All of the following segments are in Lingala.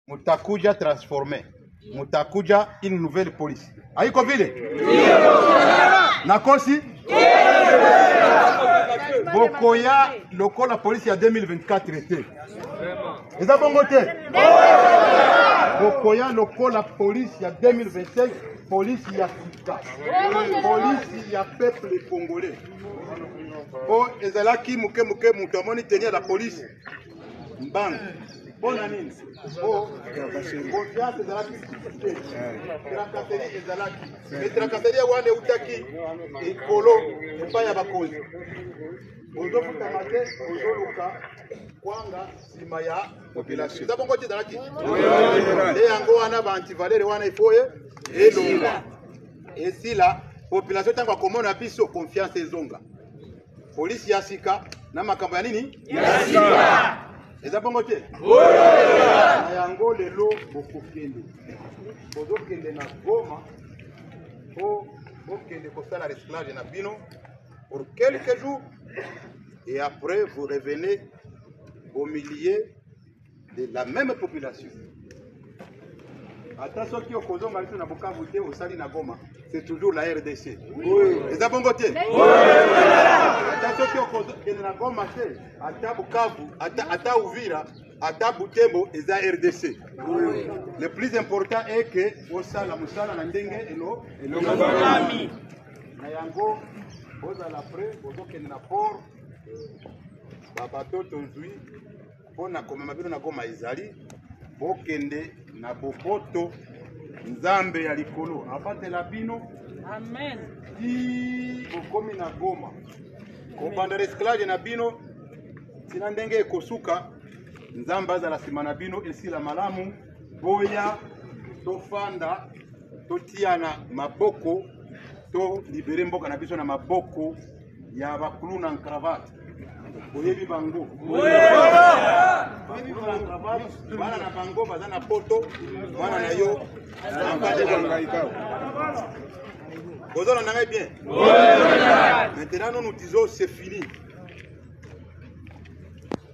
mutakuja transformer, mutakuja une nouvelle police. Haiko vile? Nakosi? Bokoya lokola police ya 2024 était. Eza bongo te? Bokoya lokola police ya 2025, police ya Sika, police ya peuple congolais. Oh, ezalaki muke mutu amoni tenir la police mbanga. Bona nini? Oh, confiance ezalaki tracasserie ezalaki. Mais tracasserie wana utaki ekolo epai ya bakonzi. Ozofuta mate, ozoluka kwanga sima ya population. Eza bongo te ezalaki? Nde yango wana ba antivalere wana ifoye elonga. Esi la population ntango akomona biso confiance ezonga. Police ya Sika na makambo ya nini? Ya Sika. Eza bongo te? Na yango lelo bokokende. Bozokende na Goma po bokende kosala recyclage na bino pour quelques jours et après vous revenez au milieu de la même population. Attention qui okozonga biso na Bukavu te osali na Goma, c'est toujours la RDC. Eza bongo te? Attention qui okozonga na Goma te, ata Bukavu, ata Uvira, ata Butembo, eza RDC. Le plus important est que osala musala na ndenge elo elongami. Na yango ozala prêt, ozokende na port, babato tozwi pona komema bino na Goma ezali, bokende na boboto nzambe ya likolo abatela bino. Amen. Ti bokomi na Goma kobanda recyclage na bino tina ndenge ekosuka nzambe azala sima na bino esila malamu boya tofanda totiana maboko to libere mboka na biso na maboko ya bakulu na cravate. Oyebi bango. Bana na bango baza na poto, bana na yo ambade bangaika. Vous en avez bien. Maintenant nous disons c'est fini.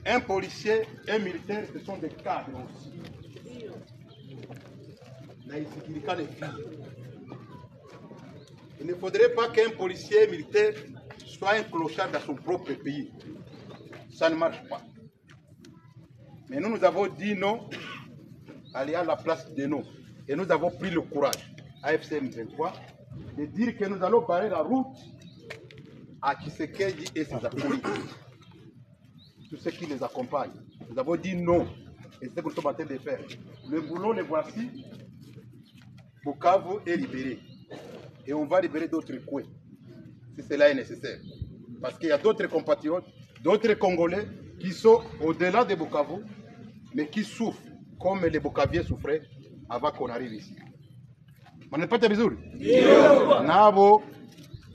Un policier, un militaire, ce sont des cadres aussi. Il ne faudrait pas qu'un policier militaire soit un clochard dans son propre pays. Ça ne marche pas. Mais nous avons dit non, aller à la place de nous. Et nous avons pris le courage, AFCM 23, de dire que nous allons barrer la route à Tshisekedi et ses acolytes. Tous ceux qui les accompagnent. Nous avons dit non. Et c'est ce que nous sommes en train de faire. Le boulot, le voici. Bukavu est libéré. Et on va libérer d'autres coins, si cela est nécessaire. Parce qu'il y a d'autres compatriotes, d'autres Congolais qui sont au-delà de Bukavu, mais qui souffrent comme les Bukaviens souffraient avant qu'on arrive ici. On n'est pas très bizarre. Nabo,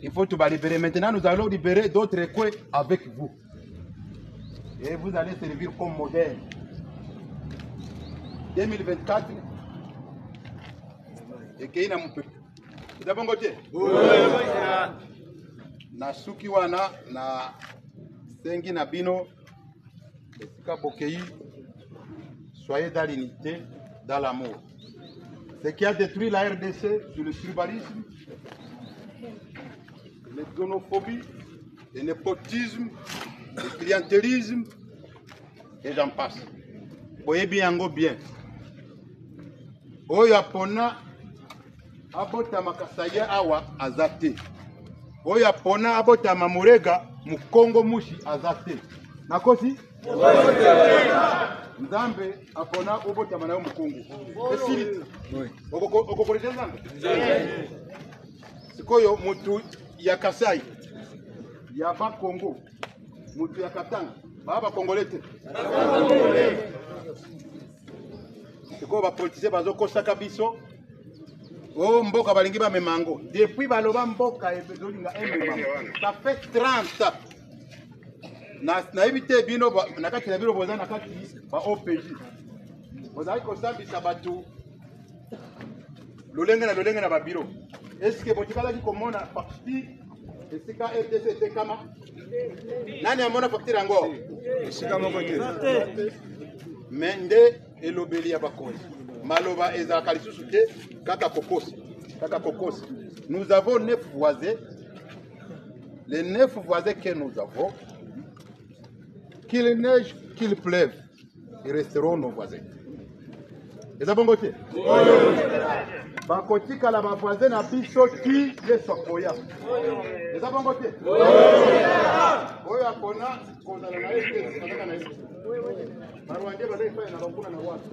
il faut tout libérer. Maintenant, nous allons libérer d'autres coins avec vous. Et vous allez servir comme modèle. 2024, et qu'il y a mon peuple. Vous avez un côté? Na suki wana na sengi na bino esika bokei, soyez dans l'unité, dans l'amour. Ce qui a détruit la RDC, c'est le tribalisme, la xénophobie, le népotisme, le clientélisme, et j'en passe. Voyez bien, bien. Oyo apona abota makasaya awa azate. Oyo apona abota mamurega mukongo mushi azate. Nakosi? Nzambe apona obota manayo mukongo. Esiri. Okokoleza nzambe? Sikoyo mutu ya Kasai, ya ba Kongo, mutu ya Katanga, ba Kongolete. Sikoyo ba politicien bazokosaka biso. Oh, mboka balingi ba memango. Depuis baloba mboka ebezolinga ememango. Ça fait 30 ans. Na éviter bino na kati na bino boza na kati ba OPJ. Boza ko sabisa batu. Lolenge na ba biro. Est-ce que botikala ki komona parti esika RDC te kama? Nani amona facture ngo? Esika moko te. Mende elobeli ya bakonzi maloba ezalaka lisusu te kaka kokosi. Nous avons 9 voisins. Les 9 voisins que nous avons, qu'il neige, qu'il pleuve, ils resteront nos voisins. Les avons voté. Bakotika la voisine a biso qui les sokoya. Les avons voté. Oya kona kona na yeke sana na yeke. Barwande bale fa na bakuna na watu.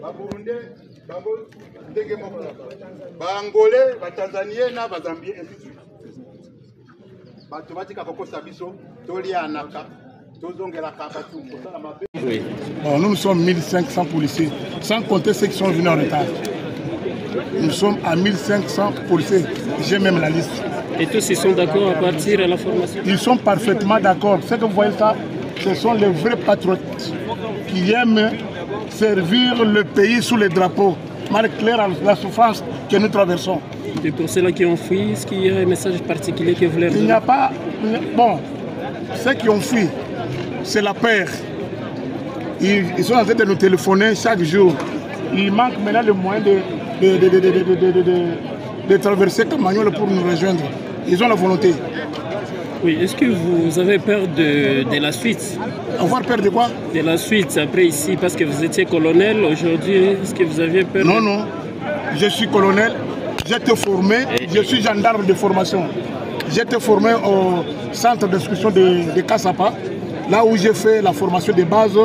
Baburundi bango ndenge moko. Bangolais, Batanzaniens na Bazambiens ainsi de suite. Bato batika kokosa biso tolianaka. Bon, nous sommes 1500 policiers, sans compter ceux qui sont venus en retard. Nous sommes à 1500 policiers, j'ai même la liste. Et tous ils sont d'accord à partir à la formation? Ils sont parfaitement d'accord. Ce que vous voyez ça, ce sont les vrais patriotes qui aiment servir le pays sous les drapeaux, malgré la souffrance que nous traversons. Et pour ceux-là qui ont fui, est-ce qu'il y a un message particulier que vous voulez donner? Il n'y a pas... Bon, ceux qui ont fui, c'est la peur. Ils sont en train de nous téléphoner chaque jour. Il manque maintenant le moyen de traverser Camagnol pour nous rejoindre. Ils ont la volonté. Oui, est-ce que vous avez peur de la suite? Avoir peur de quoi? De la suite, après ici, parce que vous étiez colonel aujourd'hui, est-ce que vous aviez peur? Non, non. Je suis colonel, j'ai été formé, je suis gendarme de formation. J'ai été formé au centre d'instruction de Kassapa, là où j'ai fait la formation de base.